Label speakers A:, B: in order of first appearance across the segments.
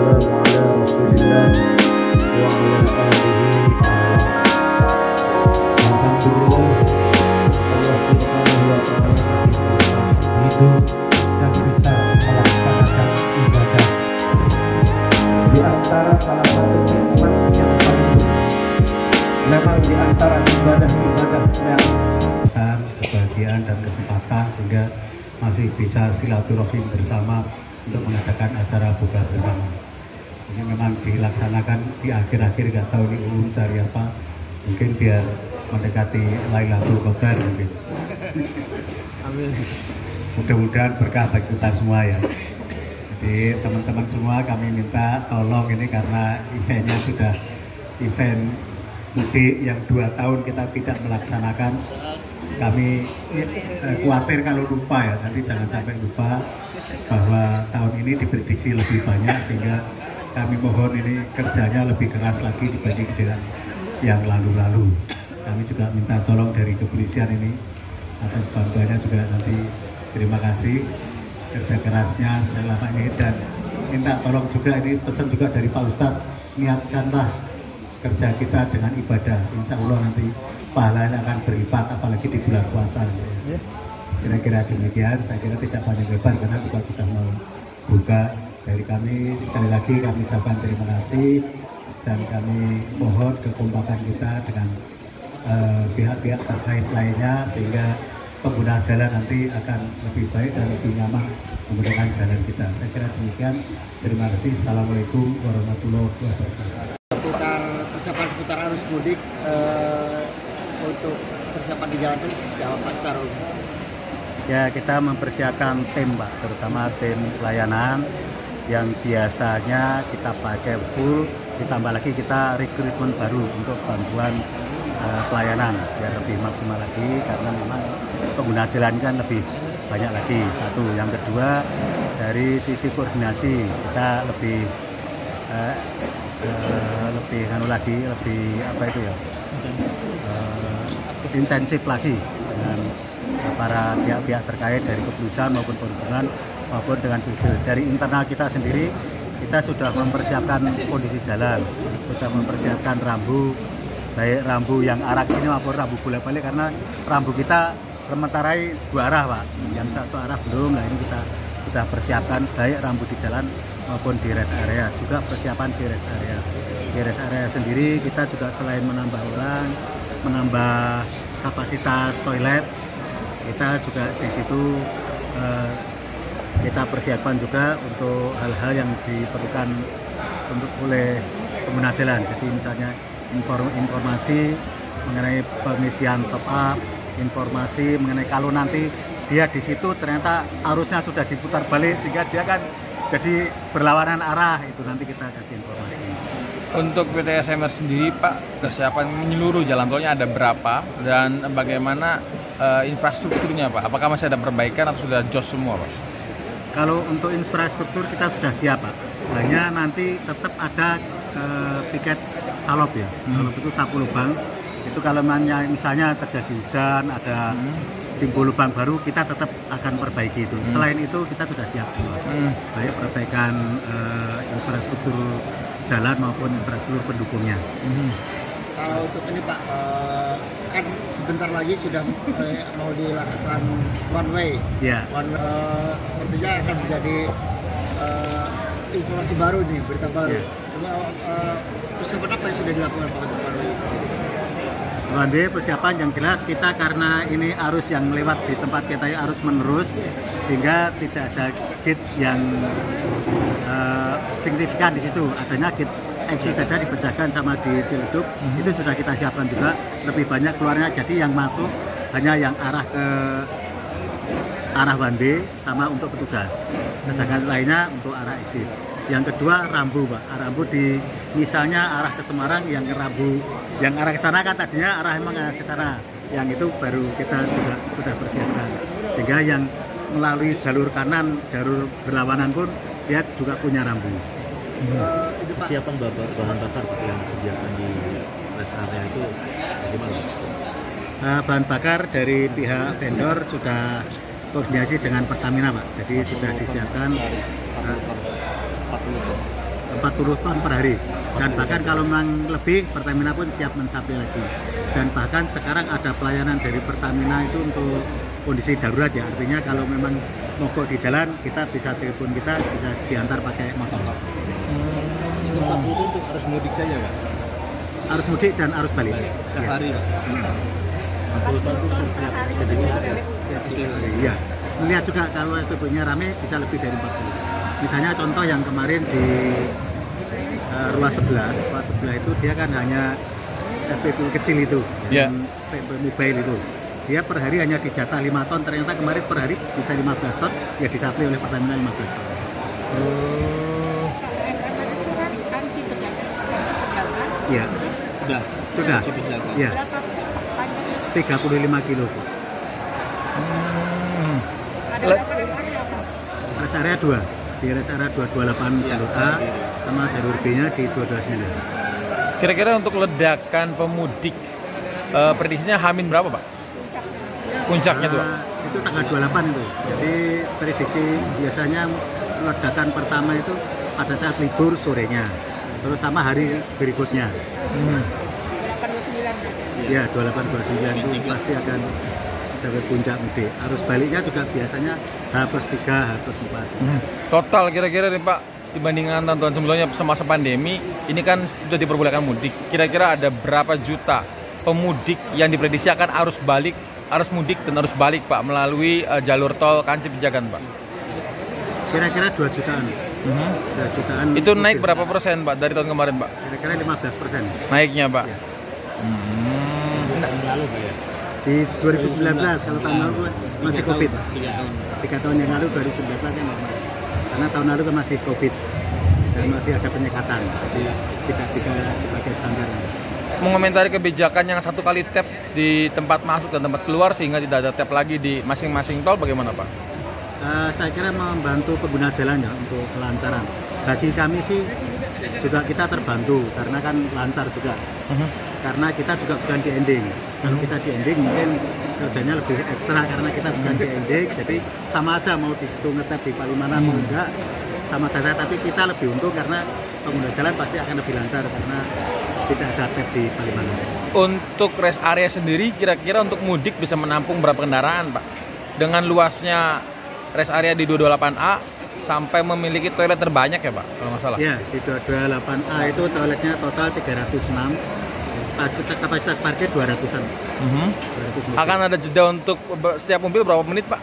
A: wassalamu ala rasulillah wa ala alihi. Alhamdulillah, Allah Subhanahu wa taala hidup dan bisa melaksanakan ibadah. Di antara salah satu nikmat yang paling memang di antara ibadah-ibadah yang kebahagiaan dan kesempatan sehingga masih bisa silaturahim bersama untuk mengadakan acara buka bersama. Ini memang dilaksanakan di akhir-akhir, nggak tahu ini ulun cari apa, mungkin biar mendekati Lailatul Qadar mungkin. Amin. Mudah-mudahan berkah bagi kita semua ya. Jadi teman-teman semua kami minta tolong ini karena eventnya sudah event mudik yang 2 tahun kita tidak melaksanakan. Kami khawatir kalau lupa ya, nanti jangan sampai lupa bahwa tahun ini diprediksi lebih banyak, sehingga kami mohon ini kerjanya lebih keras lagi dibanding dengan yang lalu-lalu. Kami juga minta tolong dari kepolisian ini atas bantuannya juga nanti. Terima kasih kerja kerasnya selama ini, dan minta tolong juga ini pesan juga dari Pak Ustadz, niatkanlah kerja kita dengan ibadah, insya Allah nanti pahalanya akan berlipat, apalagi di bulan puasa. Kira-kira demikian. Saya kira tidak banyak lebar karena juga sudah mau buka. Dari kami sekali lagi kami ucapkan terima kasih, dan kami mohon kekompakan kita dengan pihak-pihak terkait lainnya sehingga pengguna jalan nanti akan lebih baik dan lebih nyaman menggunakan jalan kita. Saya kira demikian. Terima kasih. Assalamualaikum warahmatullahi wabarakatuh.
B: Persiapan seputar arus mudik untuk persiapan di jalan itu Jawa Pasar.
C: Ya, kita mempersiapkan tim Pak, terutama tim pelayanan yang biasanya kita pakai full, ditambah lagi kita rekrutmen baru untuk bantuan pelayanan biar lebih maksimal lagi, karena memang pengguna jalan kan lebih banyak lagi. Satu, yang kedua dari sisi koordinasi kita lebih intensif lagi dengan para pihak-pihak terkait dari kepolisian maupun perhubungan maupun dengan dari internal kita sendiri. Kita sudah mempersiapkan kondisi jalan, sudah mempersiapkan rambu, baik rambu yang arah sini maupun rambu bolak-balik, karena rambu kita sementara 2 arah Pak, yang 1 arah belum. Nah, ini kita sudah persiapkan baik rambu di jalan maupun di rest area, juga persiapan di rest area. Di rest area sendiri kita juga selain menambah orang, menambah kapasitas toilet, kita juga di situ kita persiapkan juga untuk hal-hal yang diperlukan untuk oleh pengguna jalan. Jadi misalnya informasi mengenai pengisian top up, informasi mengenai kalau nanti dia di situ ternyata arusnya sudah diputar balik sehingga dia kan jadi berlawanan arah, itu nanti kita kasih informasi.
D: Untuk PT SMR sendiri Pak, kesiapan menyeluruh jalan tolnya ada berapa dan bagaimana infrastrukturnya Pak? Apakah masih ada perbaikan atau sudah jos semua Pak?
C: Kalau untuk infrastruktur kita sudah siap Pak, hanya nanti tetap ada piket salop ya. Salop itu sapu lubang, itu kalau misalnya terjadi hujan, ada timbul lubang baru, kita tetap akan perbaiki itu. Selain itu kita sudah siap semua, baik perbaikan infrastruktur jalan maupun infrastruktur pendukungnya.
B: Kalau untuk ini Pak, kan sebentar lagi sudah mau dilakukan one way.
C: Ya.
B: Sepertinya akan menjadi informasi baru nih, berita baru. Persiapan apa yang sudah dilakukan Pak untuk one way?
C: One way persiapan yang jelas kita, karena ini arus yang lewat di tempat kita arus menerus, sehingga tidak ada gate yang signifikan di situ. Adanya gate exit saja di Pejagan sama di Ciledug, itu sudah kita siapkan juga, lebih banyak keluarnya, jadi yang masuk hanya yang arah ke arah one way sama untuk petugas, sedangkan lainnya untuk arah exit. Yang kedua rambu Pak, rambu di misalnya arah ke Semarang, yang rambu yang arah ke sana kan tadinya arah emang ke sana, yang itu baru kita juga sudah persiapkan, sehingga yang melalui jalur kanan, jalur berlawanan pun dia juga punya rambu.
E: Persiapan bahan bakar yang disediakan di rest area itu bagaimana?
C: Bahan bakar dari pihak vendor sudah koordinasi dengan Pertamina Pak, jadi sudah disiapkan 40 ton per hari. Dan bahkan kalau memang lebih, Pertamina pun siap mensuplai lagi. Dan bahkan sekarang ada pelayanan dari Pertamina itu untuk kondisi darurat ya. Artinya kalau memang mogok di jalan, kita bisa telepon kita, bisa diantar pakai motor.
E: Tempat itu untuk arus mudik saja Pak?
C: Arus mudik dan arus balik.
E: Setiap
C: Ya.
E: hari Pak? 40 ton itu setiap hari?
C: Iya. Melihat juga kalau SPBU-nya rame bisa lebih dari 40. Misalnya contoh yang kemarin di ruas sebelah itu dia kan hanya SPBU kecil itu, yang SPBU mobile itu. Dia per hari hanya dijatah 5 ton, ternyata kemarin per hari bisa 15 ton, ya disuplai oleh Pertamina 15 ton. Iya. Sudah. Iya. 35 kilo. Rest area 2. Di rest area 228 jalur A sama jalur B-nya di 229.
D: Kira-kira untuk ledakan pemudik prediksinya Hamin berapa Pak? Puncaknya tuh?
C: Itu tanggal 28 itu. Jadi prediksi biasanya ledakan pertama itu pada saat libur sorenya, terus sama hari berikutnya. Ya 28-29 itu pasti akan ada puncak mudik. Arus baliknya juga biasanya H+3, H+4.
D: Total kira-kira nih Pak, dibandingkan tahun sebelumnya semasa pandemi, ini kan sudah diperbolehkan mudik. Kira-kira ada berapa juta pemudik yang diprediksi akan arus mudik dan arus balik Pak melalui jalur tol Kanci Pejagan Pak?
C: Kira-kira 2 jutaan. 2 jutaan.
D: Itu naik berapa persen Pak dari tahun kemarin Pak?
C: Kira-kira 15%.
D: Naiknya Pak?
C: Ya.
E: Tahun lalu Pak ya?
C: Di 2019 kalau tahun lalu masih COVID. 3 tahun yang lalu 2019 yang normal. Karena tahun lalu kan masih COVID dan masih ada penyekatan, jadi tidak dipakai standar.
D: Mengomentari kebijakan yang 1 kali tap di tempat masuk dan tempat keluar sehingga tidak ada tap lagi di masing-masing tol, bagaimana Pak?
C: Saya kira membantu pengguna jalan ya untuk kelancaran. Bagi kami sih juga kita terbantu karena kan lancar juga. Karena kita juga bukan di ending. Kalau kita di ending mungkin kerjanya lebih ekstra karena kita bukan di ending. Jadi sama aja mau di situ ngetap di Palimanan mau enggak sama saja. Tapi kita lebih untung karena pengguna jalan pasti akan lebih lancar karena tidak ada tap di Palimanan.
D: Untuk rest area sendiri kira-kira untuk mudik bisa menampung berapa kendaraan Pak? Dengan luasnya rest area di 228A sampai memiliki toilet terbanyak ya Pak, kalau nggak salah?
C: Ya, di 228A itu toiletnya total 306, kapasitas parkir 200-an. 200
D: Akan ada jeda untuk setiap mobil berapa menit Pak?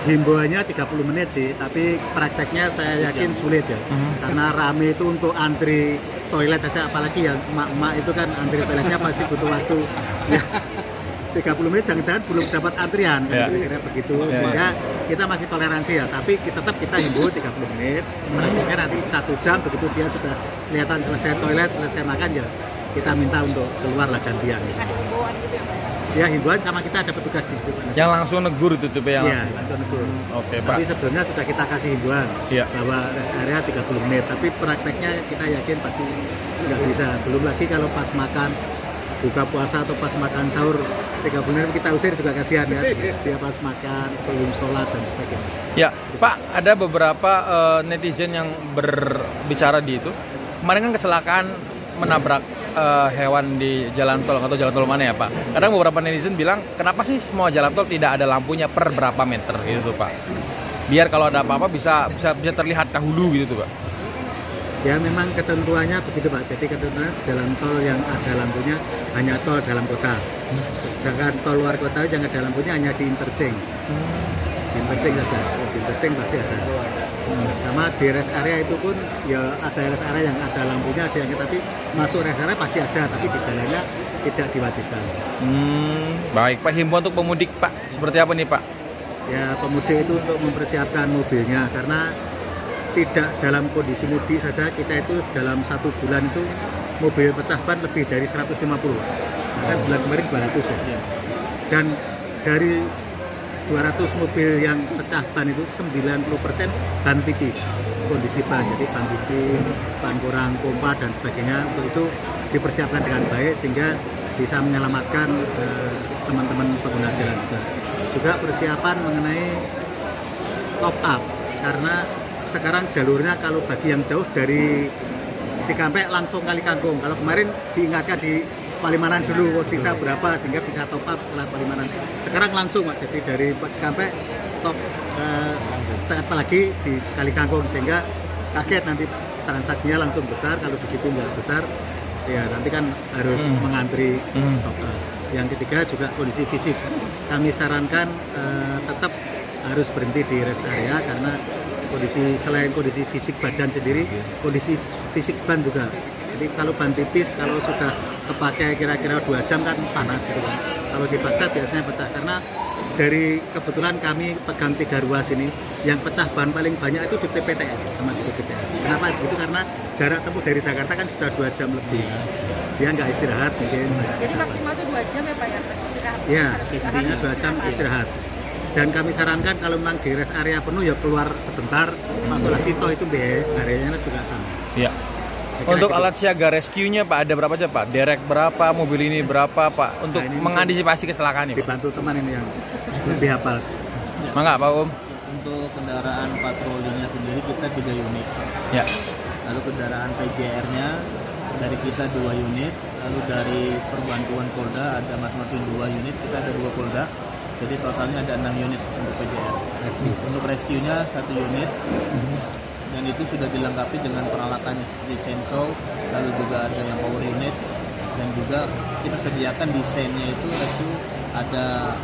C: Himbauannya 30 menit sih, tapi prakteknya saya yakin sulit ya. Karena rame itu untuk antri toilet saja, apalagi yang emak-emak itu kan antri toiletnya masih butuh waktu. Ya, 30 menit jangan-jangan belum dapat antrian kan, kira-kira begitu. Sehingga kita masih toleransi ya, tapi tetap kita himbau 30 menit. Prakteknya nanti 1 jam begitu dia sudah kelihatan selesai toilet, selesai makan ya kita minta untuk keluar lah gantian. Ya himbauan sama kita ada petugas di situ.
D: Yang langsung negur itu tuh yang
C: Iya, langsung negur.
D: Oke Pak.
C: Tapi sebelumnya sudah kita kasih himbauan bahwa rest area 30 menit, tapi prakteknya kita yakin pasti nggak bisa. Belum lagi kalau pas makan buka puasa atau pas makan sahur 30 menit kita usir juga kasihan ya. Dia pas makan belum sholat dan sebagainya.
D: Ya Pak, ada beberapa netizen yang berbicara di itu. Kemarin kan kecelakaan menabrak hewan di jalan tol atau jalan tol mana ya Pak? Kadang beberapa netizen bilang kenapa sih semua jalan tol tidak ada lampunya per berapa meter gitu Pak? Biar kalau ada apa-apa bisa terlihat dahulu gitu Pak.
C: Ya memang ketentuannya begitu Pak. Jadi ketentuan jalan tol yang ada lampunya hanya tol dalam kota. Sedangkan tol luar kota yang ada lampunya hanya di interchange. Di interchange saja. Di interchange pasti ada. Sama di rest area itu pun ya ada rest area yang ada lampunya, ada yang tapi masuk rest area pasti ada, tapi di jalannya tidak diwajibkan.
D: Baik Pak, himbauan untuk pemudik Pak seperti apa nih Pak?
C: Ya pemudik itu untuk mempersiapkan mobilnya karena tidak dalam kondisi mudik saja kita itu dalam 1 bulan itu mobil pecah ban lebih dari 150. Kan bulan kemarin 200 ya. Dan dari 200 mobil yang pecah ban itu 90% ban tipis kondisi ban, jadi ban tipis, ban kurang pompa dan sebagainya. Untuk itu dipersiapkan dengan baik sehingga bisa menyelamatkan teman-teman pengguna jalan juga persiapan mengenai top up karena sekarang jalurnya kalau bagi yang jauh dari Cikampek langsung Kali Kangkung. Kalau kemarin diingatkan di Palimanan dulu sisa berapa sehingga bisa top up setelah Palimanan. Sekarang langsung Pak, jadi dari Cikampek top apalagi di Kali Kangkung sehingga kaget nanti transaksinya langsung besar. Kalau di situ nggak besar ya nanti kan harus mengantri top up. Yang ketiga juga kondisi fisik. Kami sarankan tetap harus berhenti di rest area karena selain kondisi fisik badan sendiri, kondisi fisik ban juga. Jadi kalau ban tipis, kalau sudah kepakai kira-kira 2 jam kan panas gitu kan. Kalau dipaksa biasanya pecah karena dari kebetulan kami pegang 3 ruas ini, yang pecah ban paling banyak itu di PPTN sama di PPTN. Kenapa begitu? Karena jarak tempuh dari Jakarta kan sudah 2 jam lebih. Dia nggak istirahat mungkin.
F: Jadi maksimal itu 2 jam ya Pak ya istirahat?
C: Iya, safety-nya 2 jam istirahat. Dan kami sarankan kalau memang di rest area penuh ya keluar sebentar, masuk lagi toh itu areanya juga sama.
D: Iya. Untuk alat siaga rescue-nya Pak ada berapa aja Pak? Derek berapa, mobil ini berapa Pak? Untuk mengantisipasi kecelakaan ini Pak?
C: Dibantu teman ini yang lebih hafal.
D: Mangga Pak Om.
E: Untuk kendaraan patrolinya sendiri kita 3 unit.
D: Ya.
E: Lalu kendaraan PJR-nya dari kita 2 unit. Lalu dari perbantuan Polda ada masing-masing 2 unit. Kita ada 2 Polda. Jadi totalnya ada 6 unit untuk PJR. Untuk rescue-nya 1 unit. Dan itu sudah dilengkapi dengan peralatannya seperti chainsaw, lalu juga ada yang power unit, dan juga kita sediakan desainnya itu ada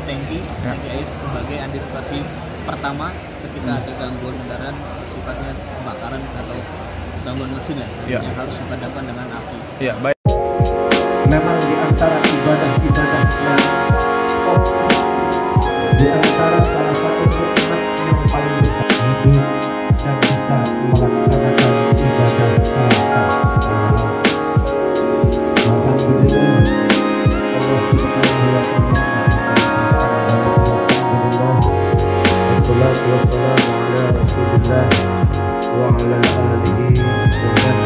E: tangki air sebagai antisipasi pertama ketika ada gangguan kendaraan sifatnya kebakaran atau gangguan mesin yang harus dipadamkan dengan api.
D: Ya, baik.
A: Memang di antara ibadah-ibadah yang di antara salah satu nikmat yang paling besar hidup dan bisa melaksanakan ibadah puasa. Alhamdulillah Allah Subhanahu wa ta'ala. Wassalatu wassalamu ala Rasulillah wa ala alihi wa